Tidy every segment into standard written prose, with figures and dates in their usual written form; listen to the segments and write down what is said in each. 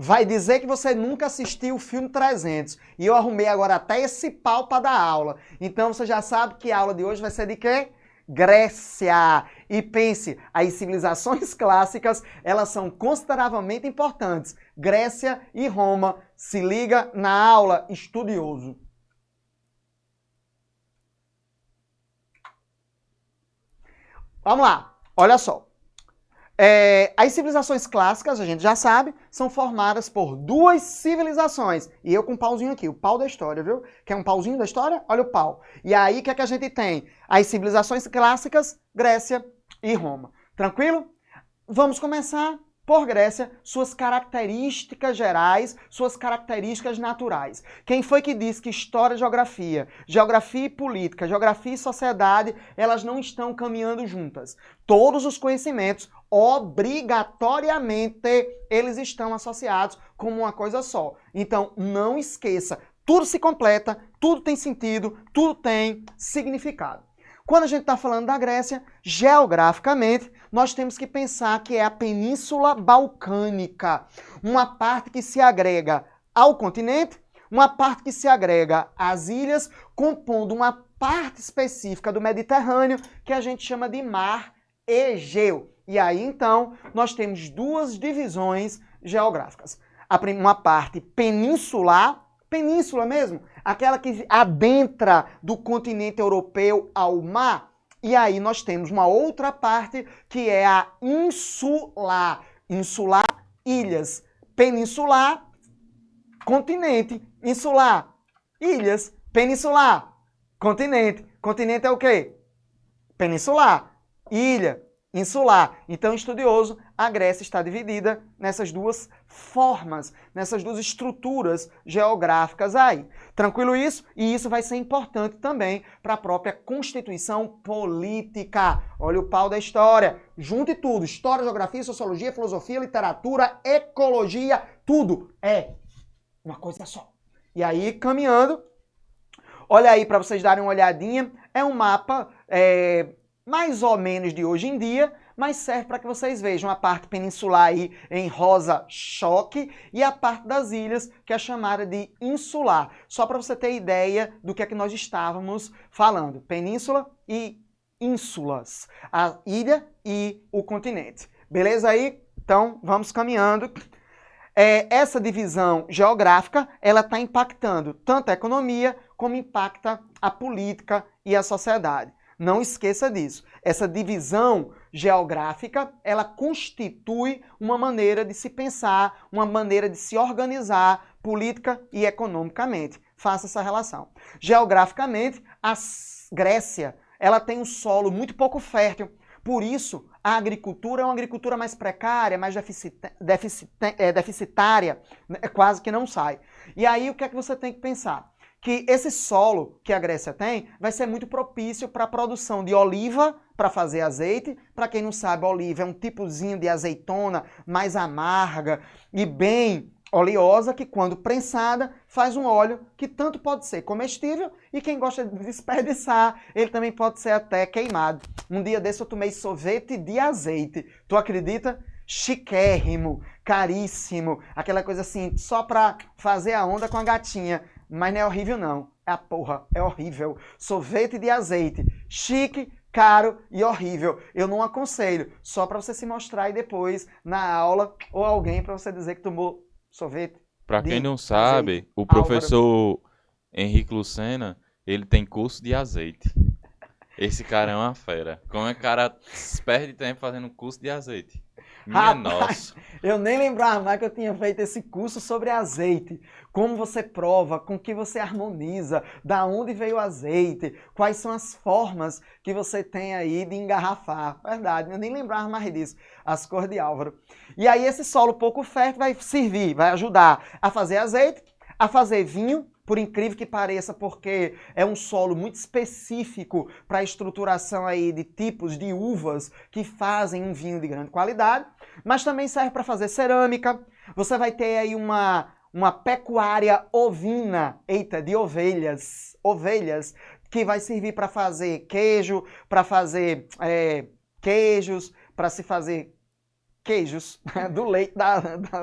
vai dizer que você nunca assistiu o filme 300. E eu arrumei agora até esse pau para dar aula. Então você já sabe que a aula de hoje vai ser de quê? Grécia. E pense, as civilizações clássicas, elas são consideravelmente importantes. Grécia e Roma. Se liga na aula, estudioso. Vamos lá, olha só. As civilizações clássicas, a gente já sabe, são formadas por duas civilizações. E eu com um pauzinho aqui, o pau da história, viu? Quer um pauzinho da história? Olha o pau. E aí, o que é que a gente tem? As civilizações clássicas, Grécia e Roma. Tranquilo? Vamos começar por Grécia, suas características gerais, suas características naturais. Quem foi que disse que história e geografia e política, geografia e sociedade, elas não estão caminhando juntas? Todos os conhecimentos, obrigatoriamente, eles estão associados como uma coisa só. Então, não esqueça, tudo se completa, tudo tem sentido, tudo tem significado. Quando a gente está falando da Grécia, geograficamente, nós temos que pensar que é a Península Balcânica, uma parte que se agrega ao continente, uma parte que se agrega às ilhas, compondo uma parte específica do Mediterrâneo que a gente chama de Mar Egeu. E aí, então, nós temos duas divisões geográficas. Uma parte peninsular, península mesmo, aquela que adentra do continente europeu ao mar. E aí nós temos uma outra parte que é a insular. Insular, ilhas. Peninsular, continente. Insular, ilhas. Peninsular, continente. Continente é o quê? Peninsular, ilha. Insular. Então, estudioso, a Grécia está dividida nessas duas formas, nessas duas estruturas geográficas aí. Tranquilo isso? E isso vai ser importante também para a própria constituição política. Olha o pau da história. Junte tudo. História, geografia, sociologia, filosofia, literatura, ecologia, tudo é uma coisa só. E aí, caminhando, olha aí para vocês darem uma olhadinha, é um mapa mais ou menos de hoje em dia, mas serve para que vocês vejam a parte peninsular aí em rosa choque e a parte das ilhas que é chamada de insular. Só para você ter ideia do que é que nós estávamos falando. Península e ínsulas. A ilha e o continente. Beleza aí? Então, vamos caminhando. Essa divisão geográfica, ela está impactando tanto a economia como impacta a política e a sociedade. Não esqueça disso. Essa divisão geográfica, ela constitui uma maneira de se pensar, uma maneira de se organizar política e economicamente. Faça essa relação. Geograficamente, a Grécia, ela tem um solo muito pouco fértil. Por isso, a agricultura é uma agricultura mais precária, mais deficitária, quase que não sai. E aí, o que é que você tem que pensar? Que esse solo que a Grécia tem vai ser muito propício para a produção de oliva, para fazer azeite. Para quem não sabe, oliva é um tipozinho de azeitona mais amarga e bem oleosa, que quando prensada faz um óleo que tanto pode ser comestível e quem gosta de desperdiçar, ele também pode ser até queimado. Um dia desse eu tomei sorvete de azeite. Tu acredita? Chiquérrimo, caríssimo, aquela coisa assim, só para fazer a onda com a gatinha. Mas não é horrível, não. É a porra, é horrível. Sorvete de azeite. Chique, caro e horrível. Eu não aconselho. Só para você se mostrar e depois, na aula, ou alguém para você dizer que tomou sorvete. Para quem não sabe, azeite. O professor Henrique Lucena, ele tem curso de azeite. Esse cara é uma fera. Como é que o cara perde tempo fazendo curso de azeite? Minha nossa. Eu nem lembrava mais que eu tinha feito esse curso sobre azeite. Como você prova, com que você harmoniza, da onde veio o azeite, quais são as formas que você tem aí de engarrafar. Verdade, eu nem lembrava mais disso. As cores de Álvaro. E aí esse solo pouco fértil vai servir, vai ajudar a fazer azeite, a fazer vinho, por incrível que pareça, porque é um solo muito específico para a estruturação aí de tipos de uvas que fazem um vinho de grande qualidade, mas também serve para fazer cerâmica. Você vai ter aí uma pecuária ovina, de ovelhas, que vai servir para fazer queijo, para fazer queijos, para se fazer queijos, né, do leite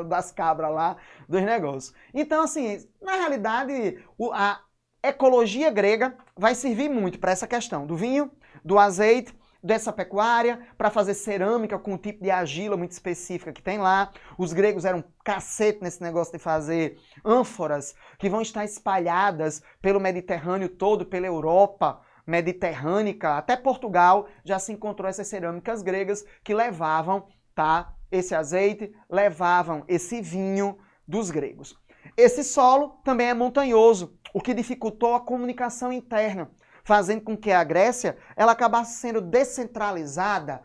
das cabras lá, dos negócios. Então, assim, na realidade, a ecologia grega vai servir muito para essa questão do vinho, do azeite, dessa pecuária, para fazer cerâmica com um tipo de argila muito específica que tem lá. Os gregos eram cacete nesse negócio de fazer ânforas que vão estar espalhadas pelo Mediterrâneo todo, pela Europa mediterrânica, até Portugal já se encontrou essas cerâmicas gregas que levavam, tá, esse azeite, levavam esse vinho dos gregos. Esse solo também é montanhoso, o que dificultou a comunicação interna, fazendo com que a Grécia ela acabasse sendo descentralizada,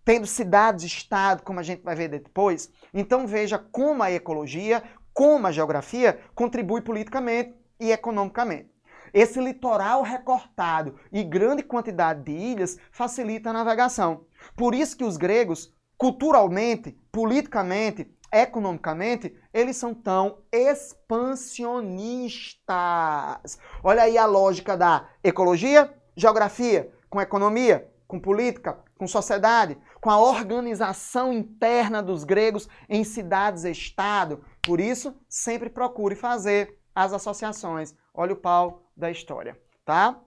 tendo cidades-estado, como a gente vai ver depois. Então veja como a ecologia, como a geografia contribui politicamente e economicamente. Esse litoral recortado e grande quantidade de ilhas facilita a navegação. Por isso que os gregos, culturalmente, politicamente, economicamente, eles são tão expansionistas. Olha aí a lógica da ecologia, geografia, com economia, com política, com sociedade, com a organização interna dos gregos em cidades-estado. Por isso, sempre procure fazer as associações. Olha o pau da história, tá?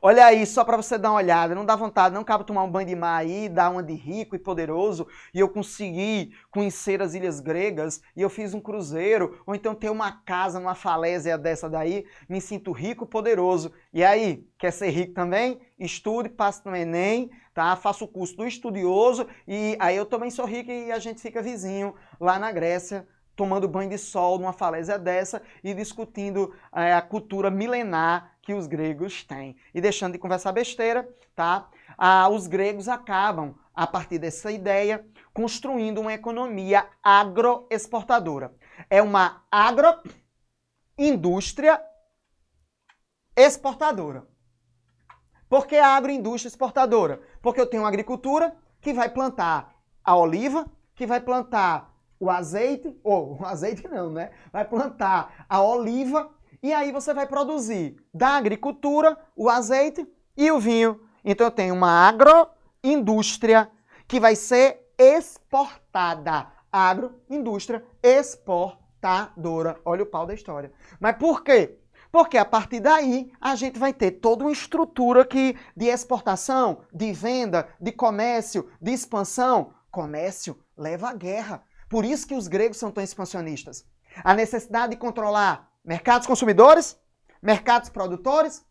Olha aí, só para você dar uma olhada, não dá vontade, não cabe tomar um banho de mar aí, dar uma de rico e poderoso, e eu consegui conhecer as ilhas gregas, e eu fiz um cruzeiro, ou então ter uma casa numa falésia dessa daí, me sinto rico e poderoso. E aí, quer ser rico também? Estude, passe no Enem, tá? Faça o curso do estudioso, e aí eu também sou rico e a gente fica vizinho lá na Grécia, tomando banho de sol numa falésia dessa e discutindo a cultura milenar que os gregos têm. E deixando de conversar besteira, tá? Os gregos acabam, a partir dessa ideia, construindo uma economia agroexportadora. É uma agroindústria exportadora. Por que a agroindústria exportadora? Porque eu tenho uma agricultura que vai plantar a oliva, que vai plantar o azeite, ou o azeite não, né? Vai plantar a oliva e aí você vai produzir da agricultura o azeite e o vinho. Então eu tenho uma agroindústria que vai ser exportada. Agroindústria exportadora. Olha o pau da história. Mas por quê? Porque a partir daí a gente vai ter toda uma estrutura de exportação, de venda, de comércio, de expansão. Comércio leva à guerra. Por isso que os gregos são tão expansionistas. A necessidade de controlar mercados consumidores, mercados produtores,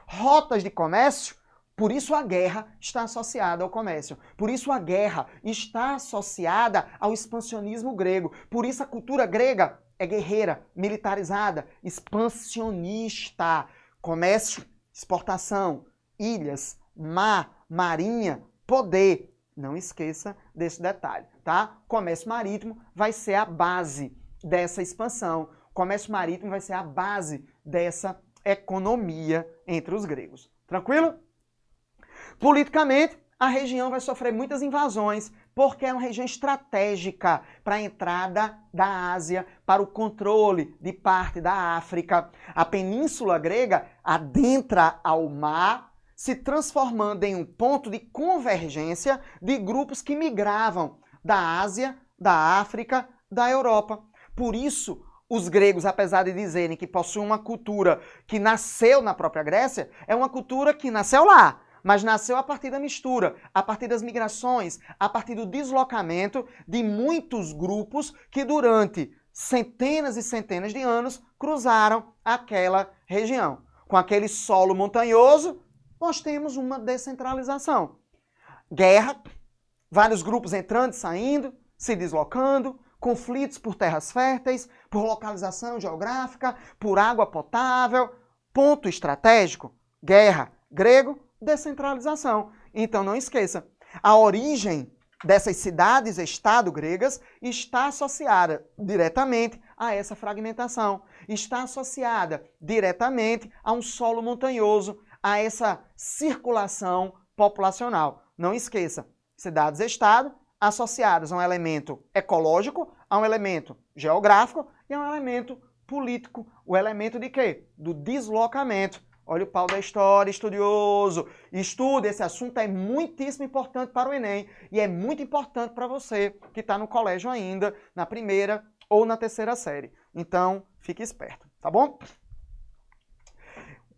rotas de comércio. Por isso a guerra está associada ao comércio. Por isso a guerra está associada ao expansionismo grego. Por isso a cultura grega é guerreira, militarizada, expansionista. Comércio, exportação, ilhas, mar, marinha, poder. Não esqueça desse detalhe, tá? Comércio marítimo vai ser a base dessa expansão. Comércio marítimo vai ser a base dessa economia entre os gregos. Tranquilo? Politicamente, a região vai sofrer muitas invasões, porque é uma região estratégica para a entrada da Ásia, para o controle de parte da África. A península grega adentra ao mar, se transformando em um ponto de convergência de grupos que migravam da Ásia, da África, da Europa. Por isso, os gregos, apesar de dizerem que possuem uma cultura que nasceu na própria Grécia, é uma cultura que nasceu lá, mas nasceu a partir da mistura, a partir das migrações, a partir do deslocamento de muitos grupos que durante centenas e centenas de anos cruzaram aquela região. Com aquele solo montanhoso, nós temos uma descentralização. Guerra, vários grupos entrando e saindo, se deslocando, conflitos por terras férteis, por localização geográfica, por água potável. Ponto estratégico, guerra, grego, descentralização. Então não esqueça, a origem dessas cidades-estado gregas está associada diretamente a essa fragmentação, está associada diretamente a um solo montanhoso, a essa circulação populacional. Não esqueça, cidades-estado associadas a um elemento ecológico, a um elemento geográfico e a um elemento político. O elemento de quê? Do deslocamento. Olha o pau da história, estudioso. Estude, esse assunto é muitíssimo importante para o Enem e é muito importante para você que está no colégio ainda, na primeira ou na terceira série. Então, fique esperto, tá bom?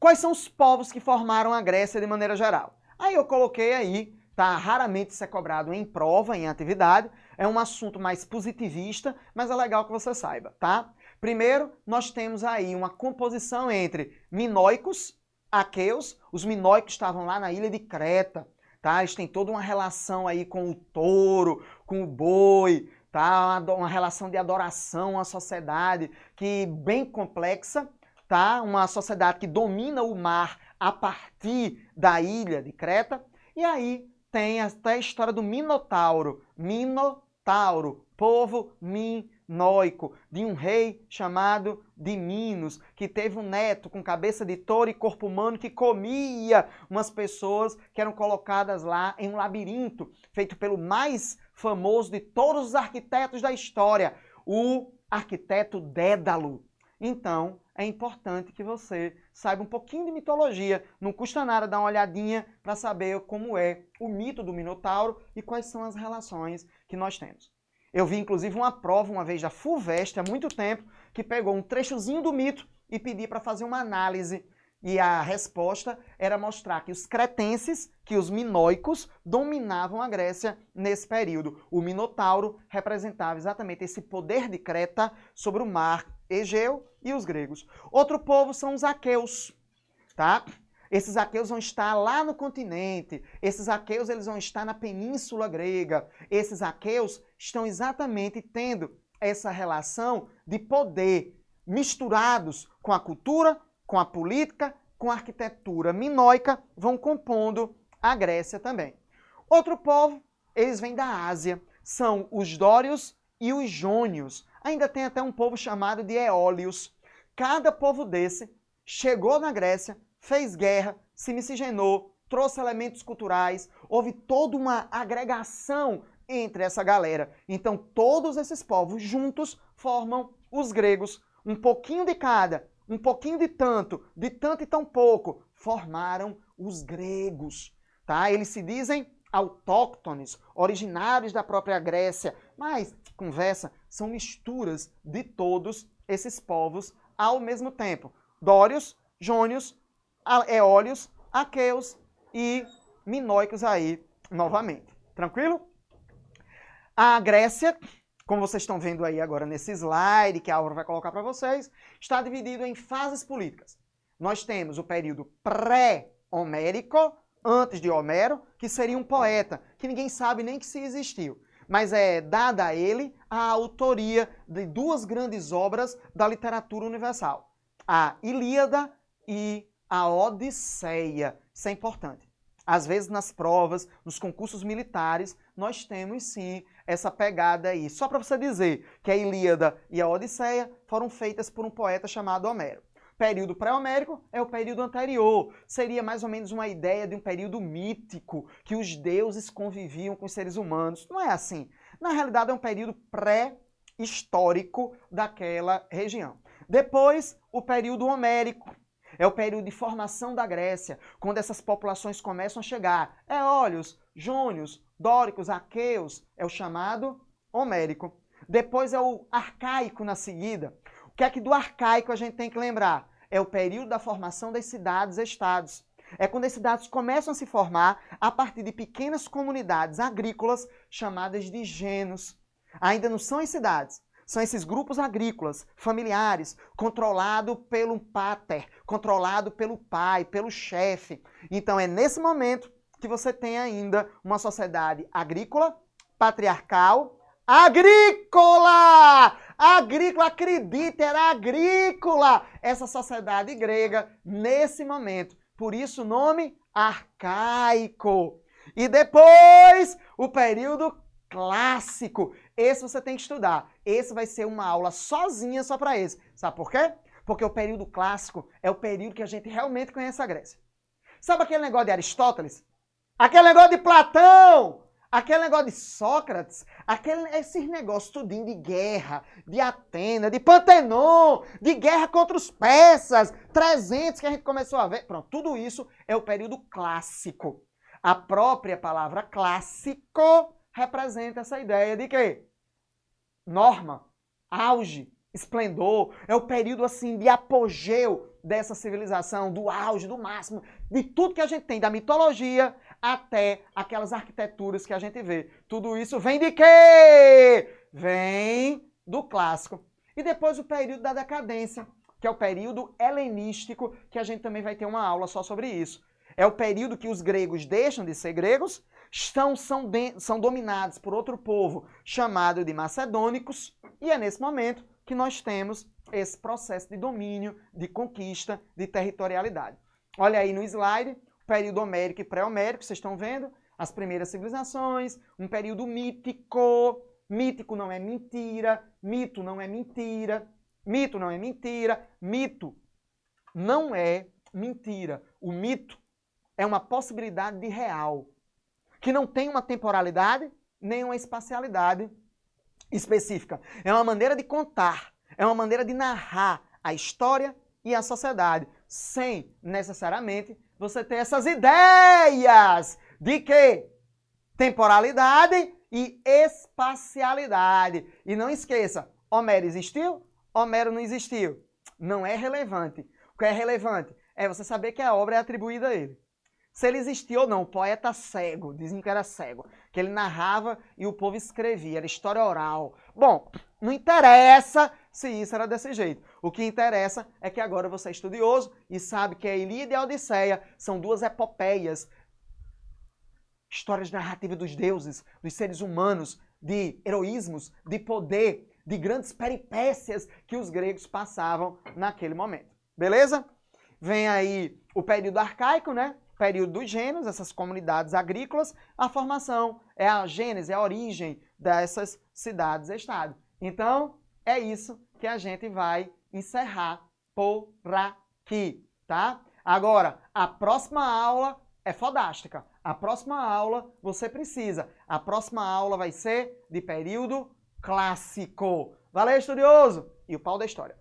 Quais são os povos que formaram a Grécia de maneira geral? Aí eu coloquei aí, tá? Raramente isso é cobrado em prova, em atividade. É um assunto mais positivista, mas é legal que você saiba, tá? Primeiro, nós temos aí uma composição entre minoicos, aqueus. Os minoicos estavam lá na ilha de Creta, tá? Eles têm toda uma relação aí com o touro, com o boi, tá? Uma relação de adoração, uma sociedade que bem complexa, tá? Uma sociedade que domina o mar a partir da ilha de Creta. E aí tem até a história do Minotauro. Minotauro, povo minoico, de um rei chamado de Minos, que teve um neto com cabeça de touro e corpo humano que comia umas pessoas que eram colocadas lá em um labirinto, feito pelo mais famoso de todos os arquitetos da história, o arquiteto Dédalo. Então, é importante que você saiba um pouquinho de mitologia. Não custa nada dar uma olhadinha para saber como é o mito do Minotauro e quais são as relações que nós temos. Eu vi, inclusive, uma prova uma vez da FUVEST, há muito tempo, que pegou um trechozinho do mito e pediu para fazer uma análise. E a resposta era mostrar que os cretenses, que os minoicos, dominavam a Grécia nesse período. O Minotauro representava exatamente esse poder de Creta sobre o mar Egeu e os gregos. Outro povo são os aqueus, tá? Esses aqueus vão estar lá no continente, esses aqueus eles vão estar na península grega. Esses aqueus estão exatamente tendo essa relação de poder misturados com a cultura, com a política, com a arquitetura minoica, vão compondo a Grécia também. Outro povo, eles vêm da Ásia, são os dórios e os jônios. Ainda tem até um povo chamado de eólios. Cada povo desse chegou na Grécia, fez guerra, se miscigenou, trouxe elementos culturais, houve toda uma agregação entre essa galera. Então todos esses povos juntos formam os gregos. Um pouquinho de cada, um pouquinho de tanto e tão pouco, formaram os gregos. Tá? Eles se dizem autóctones, originários da própria Grécia, mas, conversa, são misturas de todos esses povos ao mesmo tempo. Dórios, jônios, eólios, aqueus e minoicos aí novamente. Tranquilo? A Grécia, como vocês estão vendo aí agora nesse slide que a Aura vai colocar para vocês, está dividido em fases políticas. Nós temos o período pré-homérico, antes de Homero, que seria um poeta, que ninguém sabe nem que se existiu. Mas é dada a ele a autoria de duas grandes obras da literatura universal. A Ilíada e a Odisseia. Isso é importante. Às vezes nas provas, nos concursos militares, nós temos sim essa pegada aí. Só para você dizer que a Ilíada e a Odisseia foram feitas por um poeta chamado Homero. Período pré-homérico é o período anterior. Seria mais ou menos uma ideia de um período mítico, que os deuses conviviam com os seres humanos. Não é assim. Na realidade, é um período pré-histórico daquela região. Depois, o período homérico. É o período de formação da Grécia, quando essas populações começam a chegar. Eólios, jônios, dóricos, aqueus, é o chamado homérico. Depois é o arcaico na seguida. O que é que do arcaico a gente tem que lembrar? É o período da formação das cidades-estados. É quando as cidades começam a se formar a partir de pequenas comunidades agrícolas chamadas de genos. Ainda não são as cidades, são esses grupos agrícolas, familiares, controlados pelo pater, controlado pelo pai, pelo chefe. Então é nesse momento que você tem ainda uma sociedade agrícola, patriarcal, agrícola! Agrícola, acredite, era agrícola! Essa sociedade grega, nesse momento. Por isso o nome arcaico. E depois, o período clássico. Esse você tem que estudar. Esse vai ser uma aula sozinha só para esse. Sabe por quê? Porque o período clássico é o período que a gente realmente conhece a Grécia. Sabe aquele negócio de Aristóteles? Aquele negócio de Platão? Aquele negócio de Sócrates, esses negócios tudinho de guerra, de Atena, de Pantenon, de guerra contra os persas, 300 que a gente começou a ver. Pronto, tudo isso é o período clássico. A própria palavra clássico representa essa ideia de quê? Norma, auge, esplendor. É o período assim de apogeu dessa civilização, do auge, do máximo, de tudo que a gente tem, da mitologia até aquelas arquiteturas que a gente vê. Tudo isso vem de quê? Vem do clássico. E depois o período da decadência, que é o período helenístico, que a gente também vai ter uma aula só sobre isso. É o período que os gregos deixam de ser gregos, são dominados por outro povo chamado de macedônicos, e é nesse momento que nós temos esse processo de domínio, de conquista, de territorialidade. Olha aí no slide, o período homérico e pré-homérico, vocês estão vendo? As primeiras civilizações, um período mítico. Mítico não é mentira, mito não é mentira, mito não é mentira, mito não é mentira. O mito é uma possibilidade de real, que não tem uma temporalidade nem uma espacialidade específica. É uma maneira de contar, é uma maneira de narrar a história e a sociedade, sem necessariamente você ter essas ideias de que temporalidade e espacialidade. E não esqueça, Homero existiu? Homero não existiu. Não é relevante. O que é relevante é você saber que a obra é atribuída a ele. Se ele existiu ou não, o poeta cego, dizem que era cego, que ele narrava e o povo escrevia, era história oral. Bom, não interessa se isso era desse jeito. O que interessa é que agora você é estudioso e sabe que a Ilíada e a Odisseia são duas epopeias, histórias narrativas dos deuses, dos seres humanos, de heroísmos, de poder, de grandes peripécias que os gregos passavam naquele momento. Beleza? Vem aí o período arcaico, né? Período dos gêneros, essas comunidades agrícolas, a formação, é a gênese, é a origem dessas cidades-estado. Então, é isso que a gente vai encerrar por aqui, tá? Agora, a próxima aula é fodástica. A próxima aula você precisa. A próxima aula vai ser de período clássico. Valeu, estudioso! E o pau da história.